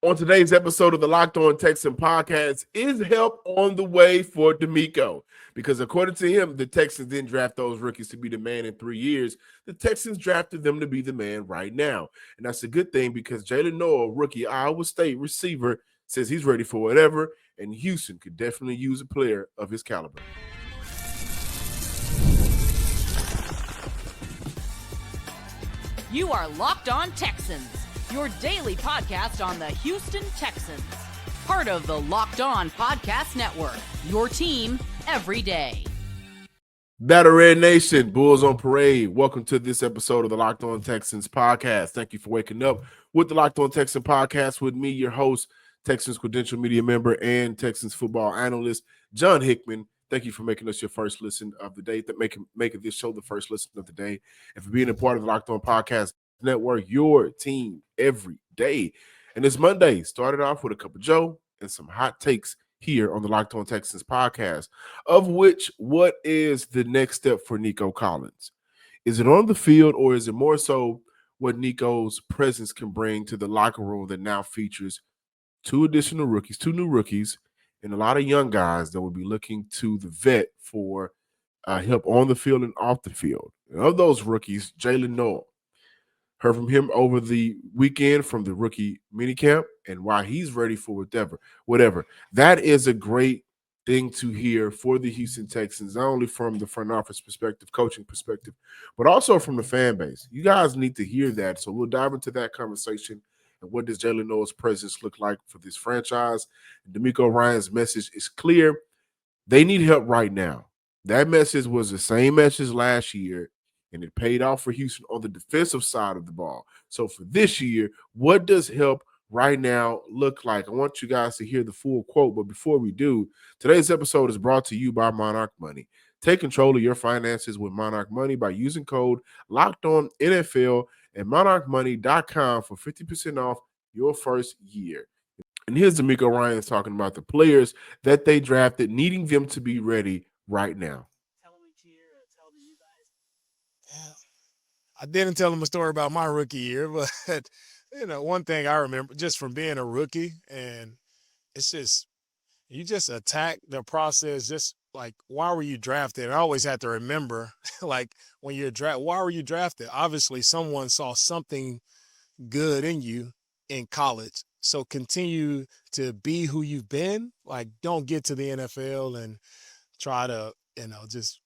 On today's episode of the Locked On Texan podcast, is help on the way for DeMeco? Because according to him, the Texans didn't draft those rookies to be the man in 3 years. The Texans drafted them to be the man right now. And that's a good thing because Jaylen Noel, rookie Iowa State receiver, says he's ready for whatever, and Houston could definitely use a player of his caliber. You are Locked On Texans, your daily podcast on the Houston Texans. Part of the Locked On Podcast Network, your team every day. Battle Red Nation, Bulls on Parade. Welcome to this episode of the Locked On Texans podcast. Thank you for waking up with the Locked On Texans podcast with me, your host, Texans Credential Media member and Texans football analyst, John Hickman. Thank you for making us your first listen of the day, making this show the first listen of the day, and for being a part of the Locked On Podcast Network, your team every day. And this Monday started off with a cup of Joe and some hot takes here on the Locked On Texans podcast, of which, what is the next step for Nico Collins? Is it on the field, or is it more so what Nico's presence can bring to the locker room that now features two new rookies, and a lot of young guys that will be looking to the vet for help on the field and off the field? And of those rookies, Jaylen Noel. Heard from him over the weekend from the rookie minicamp and why he's ready for whatever. That is a great thing to hear for the Houston Texans, not only from the front office perspective, coaching perspective, but also from the fan base. You guys need to hear that. So we'll dive into that conversation. And what does Jaylen Noel's presence look like for this franchise? DeMeco Ryans' message is clear. They need help right now. That message was the same message last year, and it paid off for Houston on the defensive side of the ball. So for this year, what does help right now look like? I want you guys to hear the full quote, but before we do, today's episode is brought to you by Monarch Money. Take control of your finances with Monarch Money by using code LOCKEDONNFL at monarchmoney.com for 50% off your first year. And here's DeMeco Ryans talking about the players that they drafted, needing them to be ready right now. I didn't tell him a story about my rookie year, but one thing I remember just from being a rookie, and it's just you just attack the process. Just like, why were you drafted? I always have to remember, like, when you're drafted, why were you drafted? Obviously, someone saw something good in you in college. So continue to be who you've been. Like, don't get to the NFL and try to, just.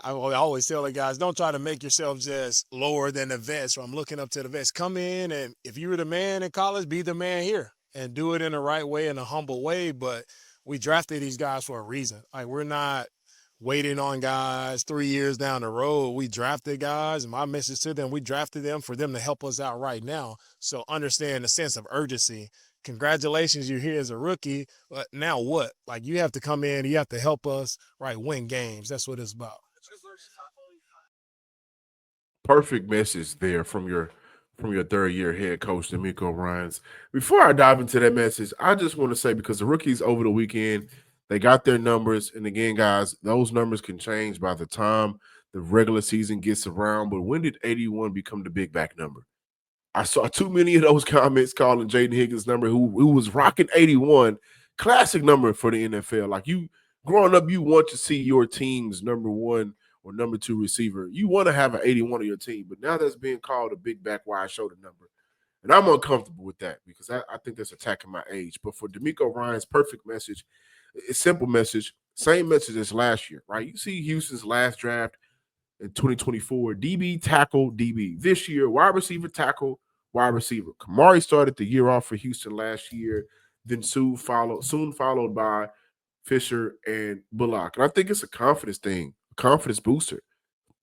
I always tell the guys, don't try to make yourself just lower than the vets, or I'm looking up to the vets. Come in, and if you were the man in college, be the man here and do it in the right way, in a humble way. But we drafted these guys for a reason. Like, we're not waiting on guys 3 years down the road. We drafted guys, and my message to them, we drafted them for them to help us out right now. So understand the sense of urgency. Congratulations, you're here as a rookie, but now what? Like, you have to come in, you have to help us, right, win games. That's what it's about. Perfect message there from your third-year head coach, DeMeco Ryans. Before I dive into that message, I just want to say, because the rookies over the weekend, they got their numbers. And again, guys, those numbers can change by the time the regular season gets around. But when did 81 become the big back number? I saw too many of those comments calling Jaden Higgins' number, who was rocking 81, classic number for the NFL. Like, you growing up, you want to see your team's number one or number two receiver. You want to have an 81 on your team, but now that's being called a big back wide shoulder number. And I'm uncomfortable with that because I think that's attacking my age. But for DeMeco Ryans, perfect message, a simple message, same message as last year, right? You see Houston's last draft in 2024, DB, tackle, DB. This year, wide receiver, tackle, wide receiver. Kamari started the year off for Houston last year, then soon followed by Fisher and Bullock. And I think it's a confidence thing, a confidence booster.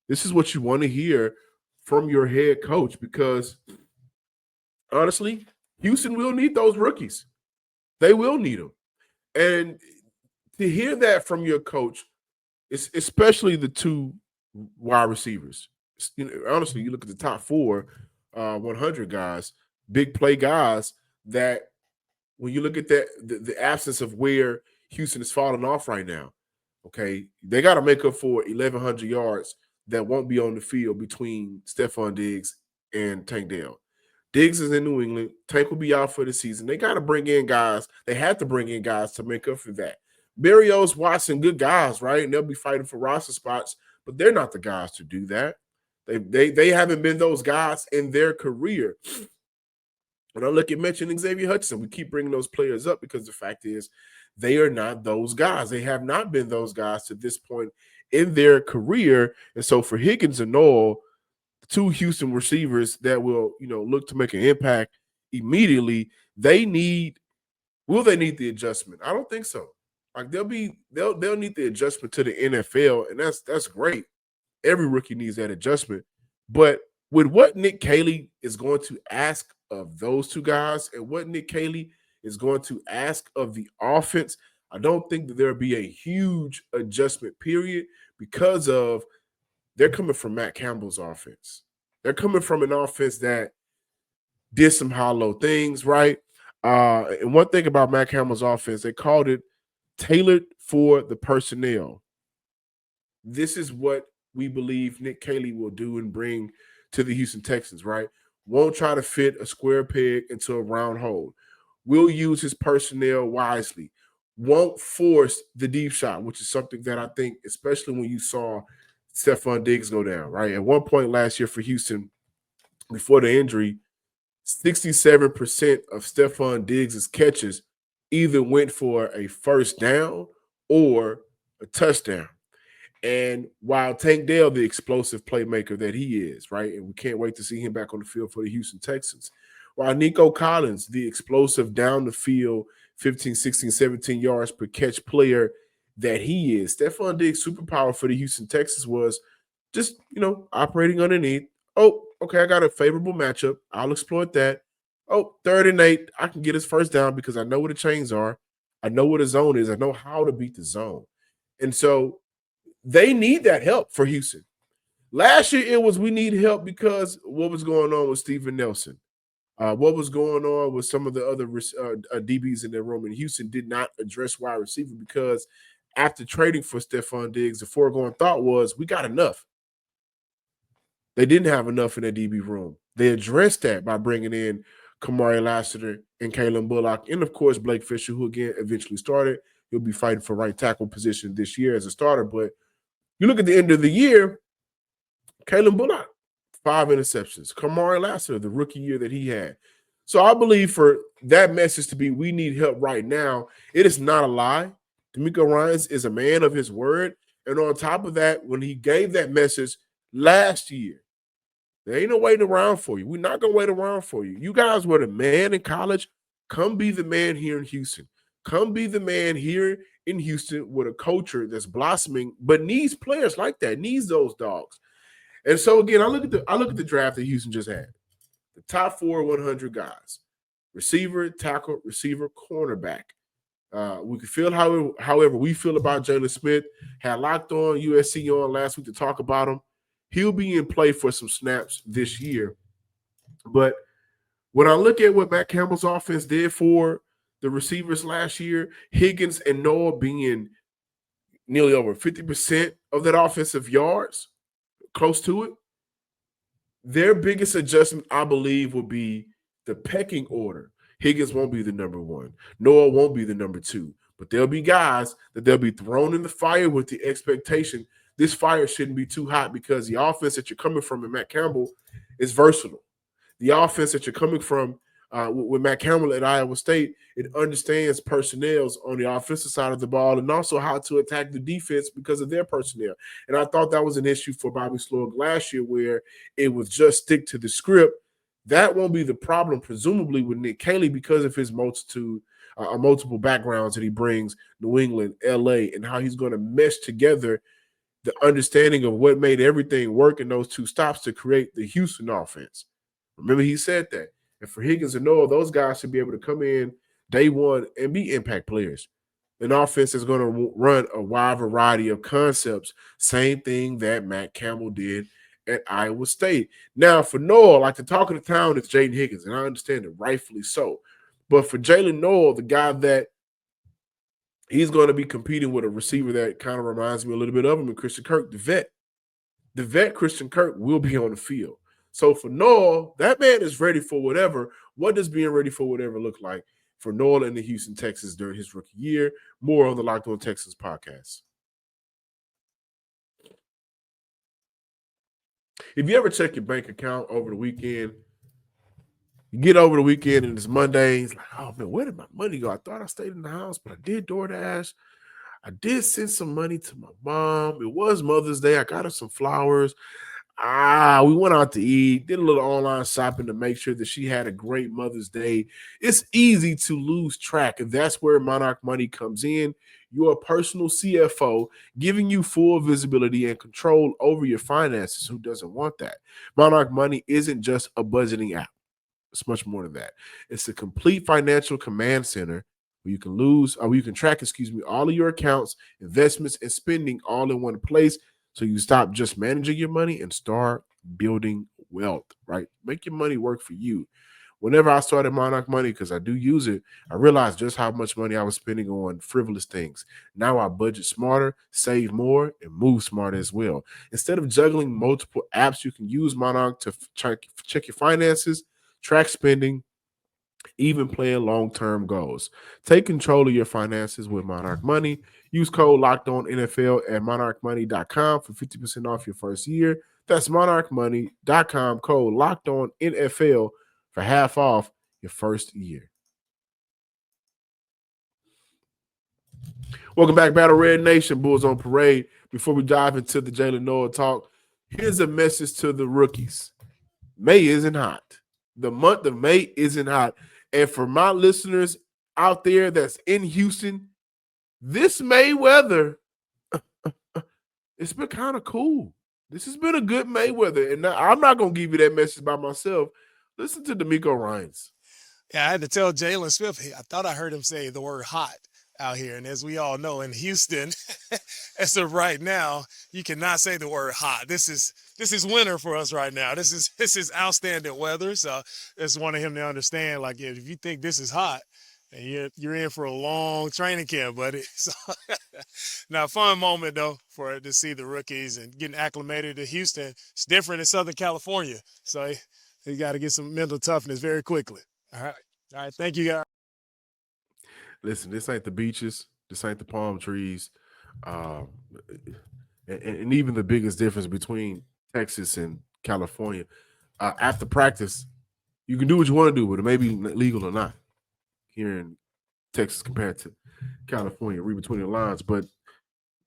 This is what you want to hear from your head coach, because honestly, Houston will need those rookies. They will need them. And to hear that from your coach, especially the two wide receivers. Honestly, you look at the top four 100 guys, big play guys, that when you look at that, the absence of where Houston is falling off right now, okay, they got to make up for 1,100 yards that won't be on the field between Stefon Diggs and Tank Dell. Diggs is in New England. Tank will be out for the season. They got to bring in guys. They had to bring in guys to make up for that. Berrios, Watson, good guys, right? And they'll be fighting for roster spots, but they're not the guys to do that. They haven't been those guys in their career. When I look at mentioning Xavier Hutchinson, we keep bringing those players up because the fact is they are not those guys. They have not been those guys to this point in their career. And so for Higgins and Noel, two Houston receivers that will, look to make an impact immediately, will they need the adjustment? I don't think so. Like they'll need the adjustment to the NFL, and that's great. Every rookie needs that adjustment. But with what Nick Caley is going to ask of those two guys and what Nick Caley is going to ask of the offense, I don't think that there'll be a huge adjustment period because of they're coming from Matt Campbell's offense. They're coming from an offense that did some hollow things, right? And one thing about Matt Campbell's offense, they called it tailored for the personnel. This is what we believe Nick Caley will do and bring to the Houston Texans, right? Won't try to fit a square peg into a round hole. Will use his personnel wisely. Won't force the deep shot, which is something that I think, especially when you saw Stefon Diggs go down, right? At one point last year for Houston, before the injury, 67% of Stefon Diggs' catches either went for a first down or a touchdown. And while Tank Dell, the explosive playmaker that he is, right, and we can't wait to see him back on the field for the Houston Texans, while Nico Collins, the explosive down the field, 15, 16, 17 yards per catch player that he is, Stefon Diggs' superpower for the Houston Texans was just, operating underneath. Oh, okay, I got a favorable matchup. I'll exploit that. Oh, 3rd and 8, I can get his first down because I know where the chains are. I know what a zone is. I know how to beat the zone. And so they need that help for Houston. Last year, it was we need help because what was going on with Steven Nelson? What was going on with some of the other DBs in their room? And Houston did not address wide receiver because after trading for Stefon Diggs, the foregone thought was we got enough. They didn't have enough in their DB room. They addressed that by bringing in Kamari Lassiter and Kalen Bullock, and of course Blake Fisher, who again eventually started. He'll be fighting for right tackle position this year as a starter. But you look at the end of the year, Kalen Bullock, 5 interceptions. Kamari Lassiter, the rookie year that he had. So I believe for that message to be we need help right now, it is not a lie. DeMeco Ryans is a man of his word. And on top of that, when he gave that message last year, there ain't no waiting around for you. We're not going to wait around for you. You guys were the man in college. Come be the man here in Houston. Come be the man here in Houston with a culture that's blossoming, but needs players like that, needs those dogs. And so again, I look at the draft that Houston just had. The top 100 guys: receiver, tackle, receiver, cornerback. We can feel however we feel about Jalen Smith. Had Locked On USC on last week to talk about him. He'll be in play for some snaps this year. But when I look at what Matt Campbell's offense did for the receivers last year, Higgins and Noel being nearly over 50% of that offensive yards, close to it, their biggest adjustment, I believe, will be the pecking order. Higgins won't be the number 1. Noel won't be the number 2. But there'll be guys that they'll be thrown in the fire with the expectation this fire shouldn't be too hot because the offense that you're coming from in Matt Campbell is versatile. The offense that you're coming from with Matt Campbell at Iowa State, it understands personnels on the offensive side of the ball and also how to attack the defense because of their personnel. And I thought that was an issue for Bobby Slowick last year where it was just stick to the script. That won't be the problem, presumably, with Nick Caley because of his multiple backgrounds that he brings, New England, LA, and how he's going to mesh together the understanding of what made everything work in those two stops to create the Houston offense. Remember, he said that. And for Higgins and Noel, those guys should be able to come in day one and be impact players. An offense is going to run a wide variety of concepts. Same thing that Matt Campbell did at Iowa State. Now, for Noel, like the talk of the town is Jaden Higgins, and I understand it, rightfully so. But for Jaylen Noel, the guy that he's going to be competing with a receiver that kind of reminds me a little bit of him, and Christian Kirk, the vet. The vet Christian Kirk will be on the field. So for Noel, that man is ready for whatever. What does being ready for whatever look like for Noel and the Houston Texans during his rookie year? More on the Locked On Texans podcast. If you ever check your bank account over the weekend, you get over the weekend and it's Monday, it's like, oh man, where did my money go? I thought I stayed in the house, but I did DoorDash. I did send some money to my mom. It was Mother's Day. I got her some flowers. We went out to eat, did a little online shopping to make sure that she had a great Mother's Day. It's easy to lose track, and that's where Monarch Money comes in. Your personal CFO, giving you full visibility and control over your finances. Who doesn't want that? Monarch Money isn't just a budgeting app. It's much more than that. It's a complete financial command center where you can track, all of your accounts, investments, and spending all in one place. So you stop just managing your money and start building wealth, right? Make your money work for you. Whenever I started Monarch Money, because I do use it, I realized just how much money I was spending on frivolous things. Now I budget smarter, save more, and move smarter as well. Instead of juggling multiple apps, you can use Monarch to check your finances, track spending, even plan long-term goals. Take control of your finances with Monarch Money. Use code LOCKEDONNFL at monarchmoney.com for 50% off your first year. That's monarchmoney.com, code LOCKEDONNFL for half off your first year. Welcome back, Battle Red Nation, Bulls on Parade. Before we dive into the Jaylen Noel talk, here's a message to the rookies. May isn't hot. The month of May isn't hot. And for my listeners out there that's in Houston, this May weather, it's been kind of cool. This has been a good May weather. And I'm not going to give you that message by myself. Listen to DeMeco Ryans. Yeah, I had to tell Jalen Swift, I thought I heard him say the word hot out here. And as we all know, in Houston, as of right now, you cannot say the word hot. This is winter for us right now. This is outstanding weather. So just wanted him to understand, like, if you think this is hot, and you're in for a long training camp, buddy. So, now, fun moment, though, to see the rookies and getting acclimated to Houston. It's different in Southern California. So you got to get some mental toughness very quickly. All right. Thank you, guys. Listen, this ain't the beaches. This ain't the palm trees. And even the biggest difference between Texas and California, after practice, you can do what you want to do, but it may be legal or not here in Texas compared to California. Read between the lines. But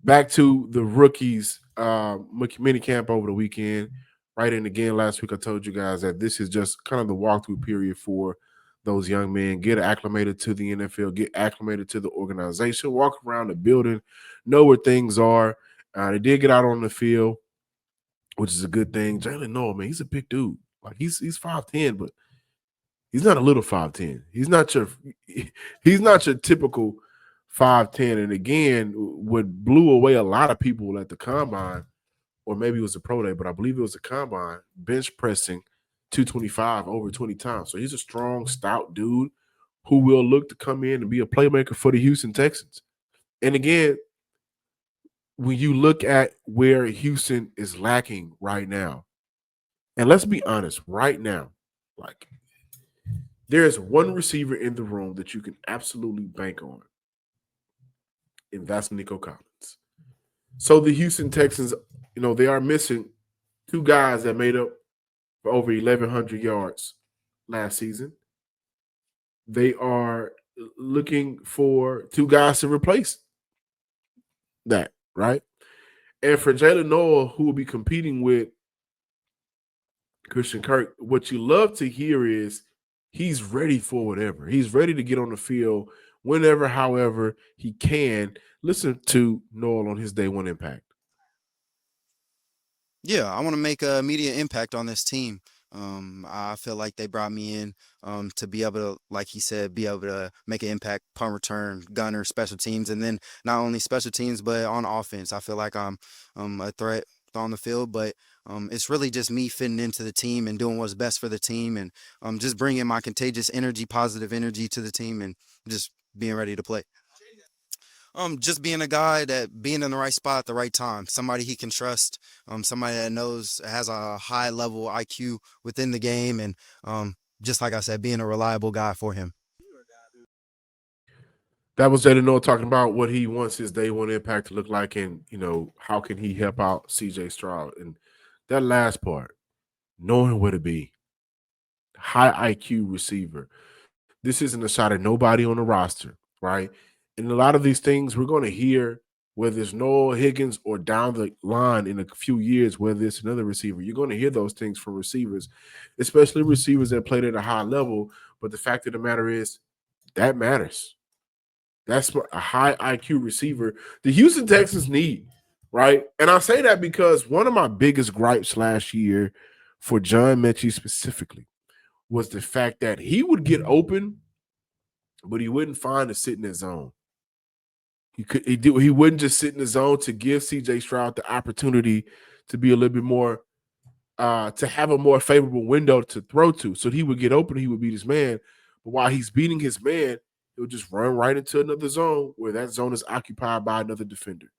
back to the rookies mini camp over the weekend. Right in again last week, I told you guys that this is just kind of the walkthrough period for those young men. Get acclimated to the NFL, get acclimated to the organization, walk around the building, know where things are. They did get out on the field, which is a good thing. Jaylen Noel, man, he's a big dude. Like he's 5'10", but he's not a little 5'10". He's not your typical 5'10". And again, what blew away a lot of people at the combine, or maybe it was a pro day, but I believe it was a combine, bench pressing 225 over 20 times. So he's a strong, stout dude who will look to come in and be a playmaker for the Houston Texans. And again, when you look at where Houston is lacking right now, and let's be honest, right now, like there is one receiver in the room that you can absolutely bank on, and that's Nico Collins. So the Houston Texans, they are missing two guys that made up for over 1,100 yards last season. They are looking for two guys to replace that, right? And for Jaylen Noel, who will be competing with Christian Kirk, what you love to hear is he's ready for whatever. He's ready to get on the field whenever, however he can. Listen to Noel on his day one impact. Yeah, I want to make an immediate impact on this team. I feel like they brought me in to be able to, like he said, be able to make an impact, punt return, gunner, special teams, and then not only special teams but on offense. I feel like I'm a threat on the field, but it's really just me fitting into the team and doing what's best for the team, and just bringing my contagious energy, positive energy to the team, and just being ready to play. Just being a guy that being in the right spot at the right time, somebody he can trust, somebody that knows has a high level IQ within the game, and just like I said, being a reliable guy for him. That was Jaylen Noel talking about what he wants his day one impact to look like, and how can he help out CJ Stroud. And that last part, knowing where to be, high IQ receiver. This isn't a shot at nobody on the roster, right? And a lot of these things we're going to hear, whether it's Noel Higgins or down the line in a few years, whether it's another receiver, you're going to hear those things from receivers, especially receivers that played at a high level. But the fact of the matter is, that matters. That's what a high IQ receiver the Houston Texans need, right? And I say that because one of my biggest gripes last year for John Mechie specifically was the fact that he would get open, but he wouldn't find a sit in his zone. He wouldn't just sit in the zone to give CJ Stroud the opportunity to be a little bit more to have a more favorable window to throw to. So he would get open, he would beat his man. But while he's beating his man, he'll just run right into another zone where that zone is occupied by another defender.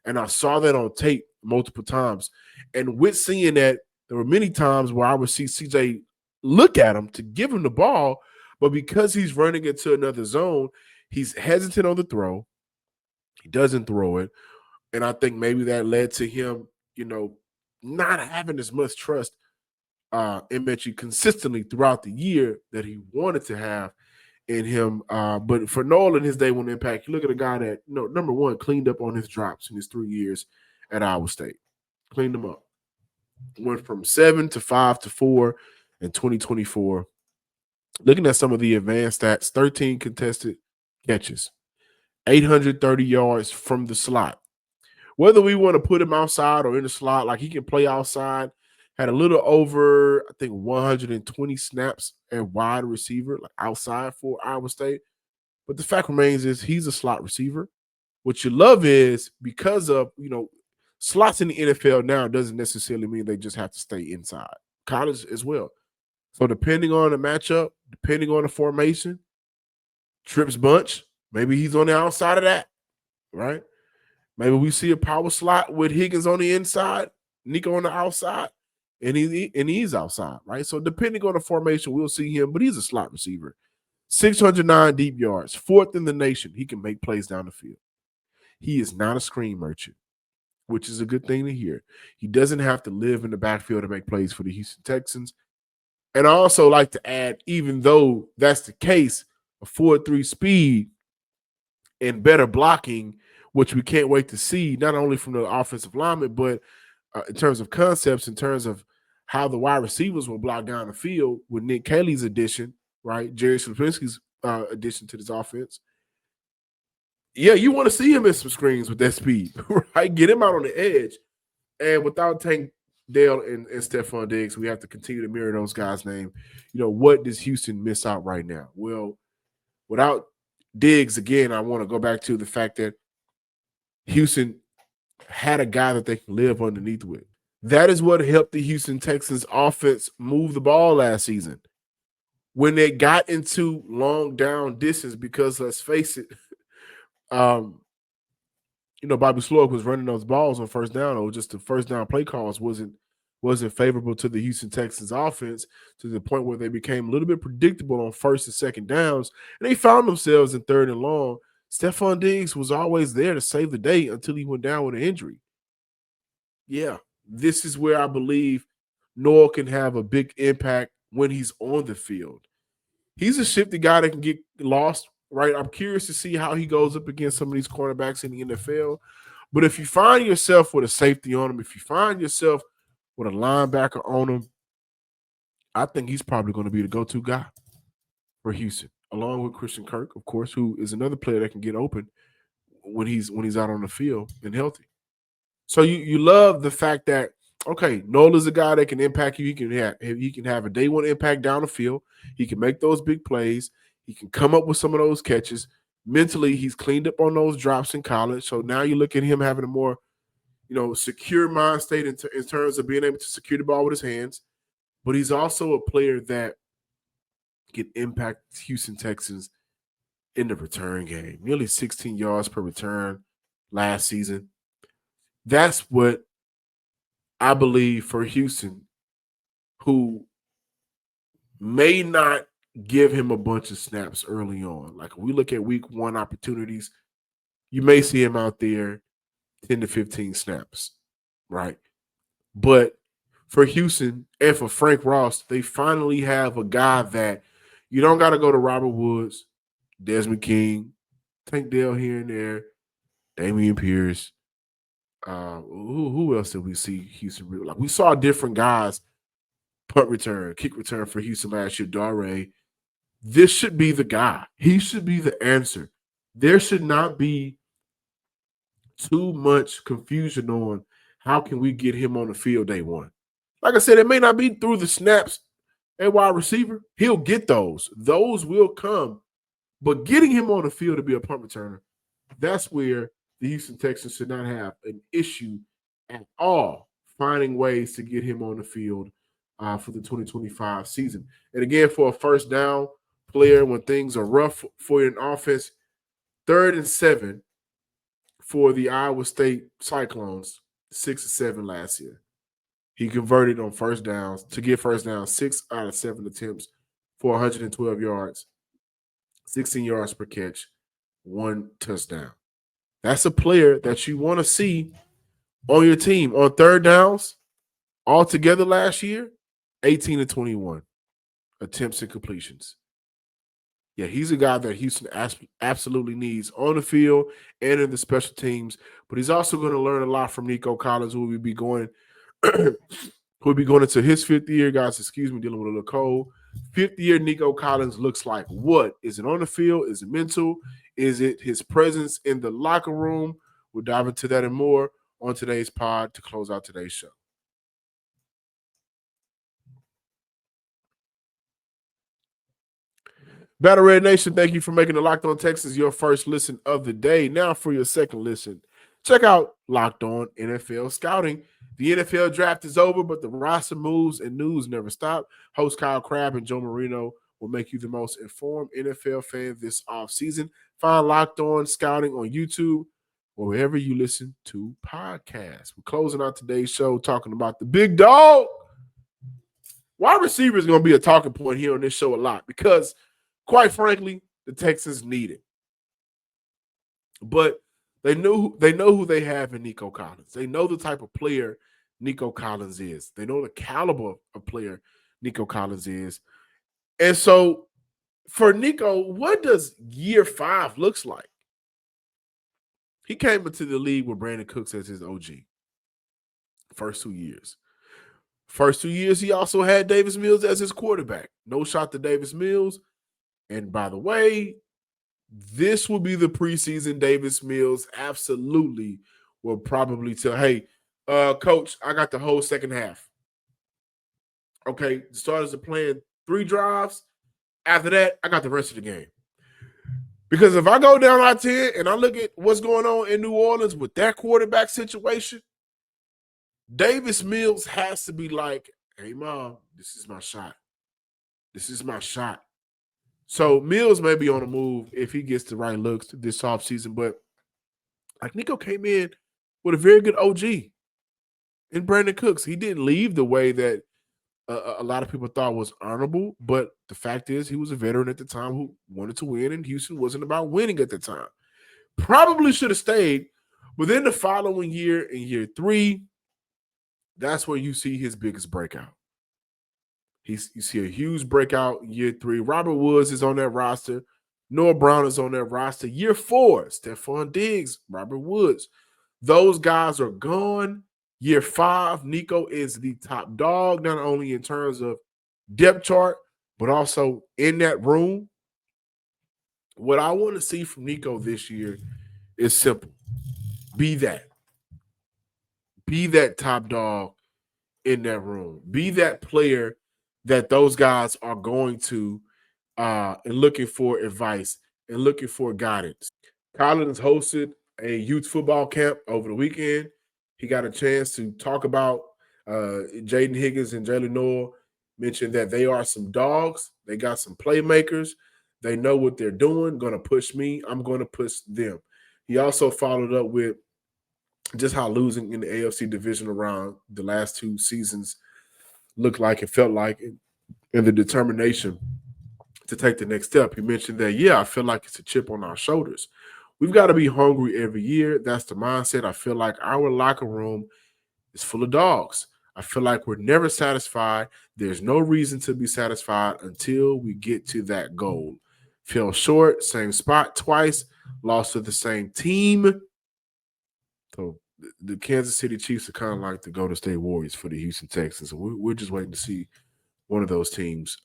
And I saw that on tape multiple times. And with seeing that, there were many times where I would see CJ look at him to give him the ball, but because he's running into another zone, he's hesitant on the throw. He doesn't throw it. And I think maybe that led to him, not having as much trust in Mechie consistently throughout the year that he wanted to have in him. But for Noel and his day one impact, you look at a guy that, number one, cleaned up on his drops in his 3 years at Iowa State. Cleaned them up. Went from 7 to 5 to 4 in 2024. Looking at some of the advanced stats, 13 contested catches, 830 yards from the slot. Whether we want to put him outside or in the slot, like he can play outside, had a little over, I think, 120 snaps at wide receiver, like outside for Iowa State. But the fact remains is he's a slot receiver. What you love is because of, slots in the NFL now doesn't necessarily mean they just have to stay inside. College as well. So depending on the matchup, depending on the formation, trips bunch, maybe he's on the outside of that, right? Maybe we see a power slot with Higgins on the inside, Nico on the outside, and he's outside, right? So depending on the formation, we'll see him, but he's a slot receiver. 609 deep yards, 4th in the nation. He can make plays down the field. He is not a screen merchant, which is a good thing to hear. He doesn't have to live in the backfield to make plays for the Houston Texans. And I also like to add, even though that's the case, a 4.3 speed and better blocking, which we can't wait to see, not only from the offensive lineman, but in terms of concepts, in terms of how the wide receivers will block down the field with Nick Caley's addition, right? Jerry Slapinski's addition to this offense. Yeah, you want to see him in some screens with that speed, right? Get him out on the edge. And without Tank Dale and Stefon Diggs, we have to continue to mirror those guys' name. What does Houston miss out right now? Well, without Diggs, again, I want to go back to the fact that Houston had a guy that they can live underneath with. That is what helped the Houston Texans offense move the ball last season. When they got into long down distance, because let's face it, Bobby Slowick was running those balls on first down, or just the first down play calls wasn't favorable to the Houston Texans offense to the point where they became a little bit predictable on first and second downs, and they found themselves in 3rd and long. Stefon Diggs was always there to save the day until he went down with an injury. Yeah, this is where I believe Noel can have a big impact when he's on the field. He's a shifty guy that can get lost, right? I'm curious to see how he goes up against some of these cornerbacks in the NFL. But if you find yourself with a safety on him, if you find yourself with a linebacker on him, I think he's probably going to be the go-to guy for Houston, along with Christian Kirk, of course, who is another player that can get open when he's out on the field and healthy. So you love the fact that, okay, Noel is a guy that can impact you. He can have a day one impact down the field. He can make those big plays. He can come up with some of those catches. Mentally, he's cleaned up on those drops in college. So now you look at him having a more, secure mind state in terms of being able to secure the ball with his hands. But he's also a player that can impact Houston Texans in the return game, nearly 16 yards per return last season. That's what I believe for Houston, who may not give him a bunch of snaps early on. Like we look at week 1 opportunities, you may see him out there 10 to 15 snaps, right? But for Houston and for Frank Ross, they finally have a guy that you don't got to go to Robert Woods, Desmond King, Tank Dell here and there, Damian Pierce. Who else did we see Houston? Like we saw different guys punt return, kick return for Houston last year. Dare, this should be the guy. He should be the answer. There should not be too much confusion on how can we get him on the field day one. Like I said, it may not be through the snaps at wide receiver. He'll get those. Those will come. But getting him on the field to be a punt returner, that's where the Houston Texans should not have an issue at all finding ways to get him on the field for the 2025 season. And again, for a first down player, when things are rough for an offense, 3rd and 7 for the Iowa State Cyclones, 6 or 7 last year. He converted on first downs to get first down 6 out of 7 attempts for 112 yards, 16 yards per catch, 1 touchdown. That's a player that you want to see on your team. On third downs, altogether last year, 18 to 21 attempts and completions. Yeah, he's a guy that Houston absolutely needs on the field and in the special teams. But he's also going to learn a lot from Nico Collins, who will be going into his 5th year. Guys, excuse me, dealing with a little cold. 5th year Nico Collins looks like what? Is it on the field? Is it mental? Is it his presence in the locker room? We'll dive into that and more on today's pod to close out today's show. Battle Red Nation, thank you for making the Locked On Texans your first listen of the day. Now for your second listen, check out Locked On NFL Scouting. The NFL draft is over, but the roster moves and news never stop. Host Kyle Crabb and Joe Marino will make you the most informed NFL fan this offseason. Find Locked On Scouting on YouTube or wherever you listen to podcasts. We're closing out today's show talking about the big dog. Wide receiver is going to be a talking point here on this show a lot because, quite frankly, the Texans need it. But they know who they have in Nico Collins. They know the type of player Nico Collins is. They know the caliber of player Nico Collins is. And so for Nico, what does year 5 looks like? He came into the league with Brandon Cooks as his OG. First 2 years. First 2 years, he also had Davis Mills as his quarterback. No shot to Davis Mills. And by the way, this will be the preseason Davis Mills absolutely will probably tell, hey, coach, I got the whole second half. Okay, the starters are playing 3 drives. After that, I got the rest of the game. Because if I go down I-10 and I look at what's going on in New Orleans with that quarterback situation, Davis Mills has to be like, hey, Mom, this is my shot. This is my shot. So Mills may be on the move if he gets the right looks this offseason. But like Nico came in with a very good OG in Brandon Cooks. He didn't leave the way that a lot of people thought was honorable. But the fact is he was a veteran at the time who wanted to win, and Houston wasn't about winning at the time. Probably should have stayed. But then the following year, in year 3, that's where you see his biggest breakout. You see a huge breakout in year 3. Robert Woods is on that roster. Noah Brown is on that roster. Year 4, Stefon Diggs, Robert Woods. Those guys are gone. Year 5, Nico is the top dog, not only in terms of depth chart, but also in that room. What I want to see from Nico this year is simple. Be that. Be that top dog in that room. Be that player that those guys are going to and looking for advice and looking for guidance. Collins hosted a youth football camp over the weekend. He got a chance to talk about Jaden Higgins and Jaylen Noel, mentioned that they are some dogs. They got some playmakers. They know what they're doing, going to push me. I'm going to push them. He also followed up with just how losing in the AFC division around the last 2 seasons looked like and felt like, and the determination to take the next step. He mentioned that, I feel like it's a chip on our shoulders. We've got to be hungry every year. That's the mindset. I feel like our locker room is full of dogs. I feel like we're never satisfied. There's no reason to be satisfied until we get to that goal. Fell short, same spot twice, lost to the same team. So the Kansas City Chiefs are kind of like the Golden State Warriors for the Houston Texans. And we're just waiting to see one of those teams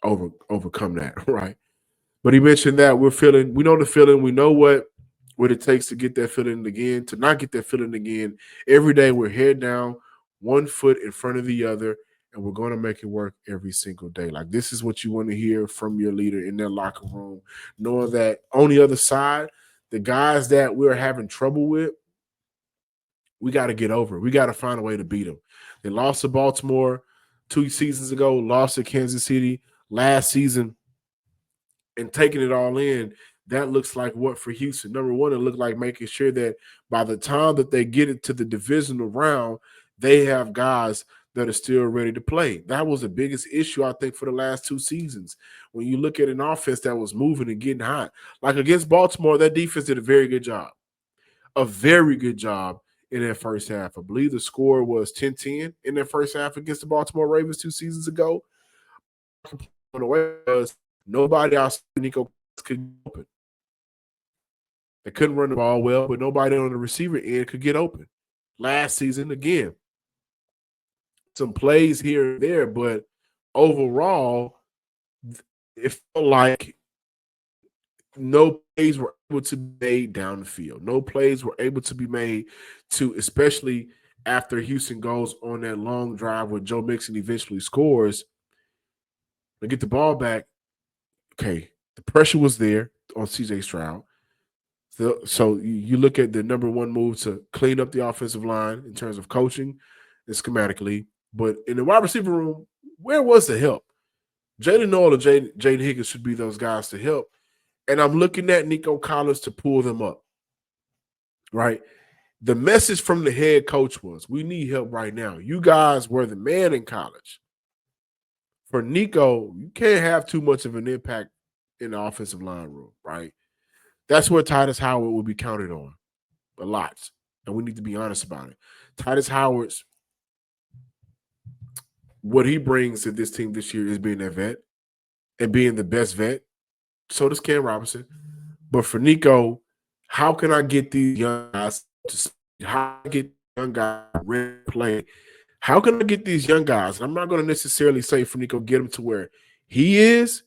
overcome that, right? But he mentioned that we know the feeling, we know what it takes to get that feeling again, to not get that feeling again. Every day we're head down, one foot in front of the other, and we're going to make it work every single day. Like, this is what you want to hear from your leader in their locker room, knowing that on the other side, the guys that we're having trouble with, we got to get over. We got to find a way to beat them. They lost to Baltimore 2 seasons ago, lost to Kansas City last season, and taking it all in. That looks like what for Houston? Number one, it looked like making sure that by the time that they get it to the divisional round, they have guys that are still ready to play. That was the biggest issue, I think, for the last 2 seasons. When you look at an offense that was moving and getting hot, like against Baltimore, that defense did a very good job. A very good job in that first half. I believe the score was 10-10 in that first half against the Baltimore Ravens 2 seasons ago. On the way was nobody else Nico could open. They couldn't run the ball well, but nobody on the receiver end could get open. Last season, again, some plays here and there, but overall, it felt like no plays were able to be made down the field. No plays were able to be made to, especially after Houston goes on that long drive where Joe Mixon eventually scores. They get the ball back. Okay, the pressure was there on CJ Stroud. So you look at the number one move to clean up the offensive line in terms of coaching and schematically. But in the wide receiver room, where was the help? Jaylen Noel or Jaden Higgins should be those guys to help. And I'm looking at Nico Collins to pull them up, right? The message from the head coach was, we need help right now. You guys were the man in college. For Nico, you can't have too much of an impact in the offensive line room, right? That's where Titus Howard will be counted on a lot. And we need to be honest about it. Titus Howard's, what he brings to this team this year is being a vet and being the best vet. So does Cam Robinson. But for Nico, how can I get these young guys ready to play? How can I get these young guys? And I'm not going to necessarily say for Nico, get them to where he is,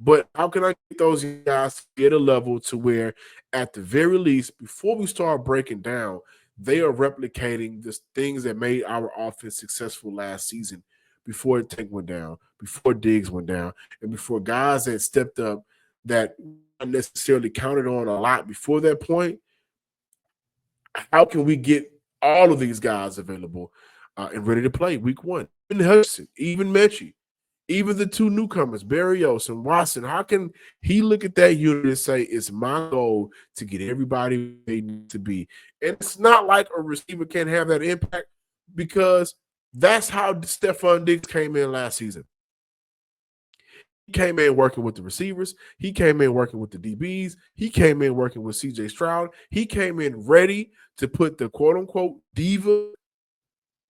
but how can I get those guys to get a level to where, at the very least, before we start breaking down, they are replicating the things that made our offense successful last season, before Tank went down, before Diggs went down, and before guys that stepped up that weren't necessarily counted on a lot before that point. How can we get all of these guys available and ready to play week one? Even Hudson, even Mechie, even the 2 newcomers, Berrios and Watson. How can he look at that unit and say, it's my goal to get everybody where they need to be? And it's not like a receiver can't have that impact, because that's how Stefon Diggs came in last season. He came in working with the receivers. He came in working with the DBs. He came in working with CJ Stroud. He came in ready to put the quote-unquote diva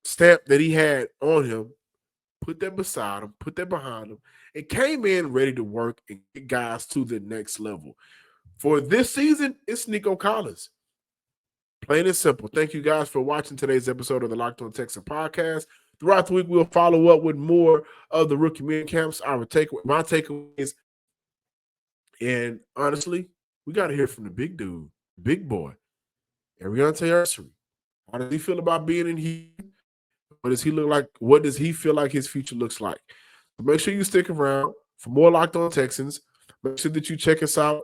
stamp that he had on him, put that beside him, put that behind him, and came in ready to work and get guys to the next level. For this season, it's Nico Collins. Plain and simple. Thank you guys for watching today's episode of the Locked On Texans podcast. Throughout the week, we'll follow up with more of the rookie mini camps, my takeaways. And honestly, we got to hear from the big dude, big boy, Ariante Ursary. How does he feel about being in here? What does he look like? What does he feel like his future looks like? So make sure you stick around for more Locked On Texans. Make sure that you check us out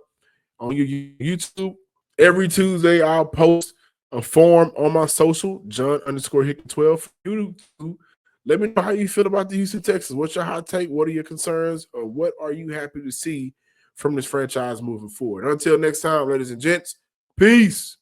on your YouTube. Every Tuesday, I'll post a form on my social, John_Hickman12. YouTube. Let me know how you feel about the Houston Texans. What's your hot take? What are your concerns? Or what are you happy to see from this franchise moving forward. Until next time, ladies and gents, peace.